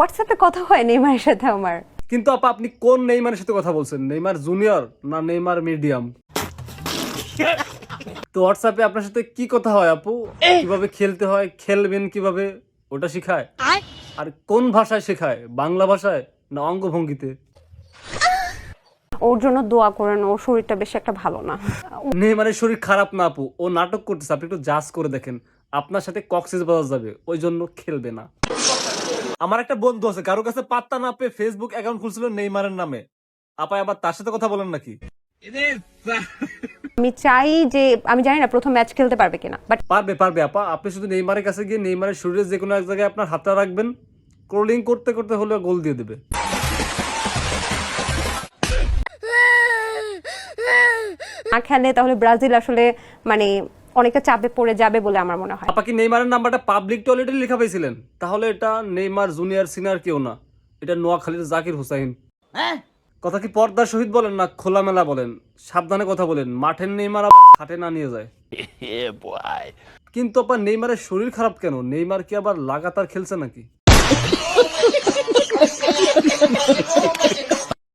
হোয়াটসঅ্যাপে কথা হয় নেইমারের সাথে আমার। কিন্তু আপা আপনি কোন নেইমারের সাথে কথা বলছেন? নেইমার জুনিয়র না নেইমার মিডিয়াম? তো হোয়াটসঅ্যাপে আপনার সাথে কি কথা হয় আপু? কিভাবে খেলতে হয়, খেলবেন কিভাবে, ওটা শিখায়? আর কোন ভাষায় শেখায়? বাংলা ভাষায় না অঙ্গভঙ্গিতে? ওর জন্য দোয়া করেন, ওর শরীরটা বেশি একটা ভালো না। নেইমারের শরীর খারাপ না আপু, ও নাটক করতেছে, আপনি একটু জাজ করে দেখেন। আপনার সাথে কক্সেস বাজার যাবে, ওই জন্য খেলবে না। আমার একটা বন্ধু আছে, কারো কাছে পাত্তা না পেয়ে ফেসবুক অ্যাকাউন্ট খুলছিল নেইমারের নামে। আপা আবার তার সাথে কথা বলেন নাকি? আমি চাই যে, আমি জানি না প্রথম ম্যাচ খেলতে পারবে কিনা, বাট পারবে পারবে আপা, আপনি শুধু নেইমারের কাছে গিয়ে নেইমারের শরীরে যে কোনো এক জায়গায় আপনার হাতটা রাখবেন, ক্রলিং করতে করতে হলেও গোল দিয়ে দেবে। না খেলে তাহলে ব্রাজিল আসলে মানে অনেকটা চাপে পড়ে যাবে বলে আমার মনে হয়। আপা কি নেইমারের নাম্বারটা পাবলিক টয়লেটে লেখা পাইছিলেন? তাহলে এটা নেইমার জুনিয়র সিনিয়র কেউ না, এটা নোয়াখালীর জাকির হুসাইন। কথা কি পর্দার সহিত বলেন না খোলামেলা বলেন? সাবধানে কথা বলেন, মাঠের নেইমার আবার খাটে না নিয়ে যায়। কিন্তু আপা নেইমারের শরীর খারাপ কেন? নেইমার কি আবার লাগাতার খেলছে নাকি?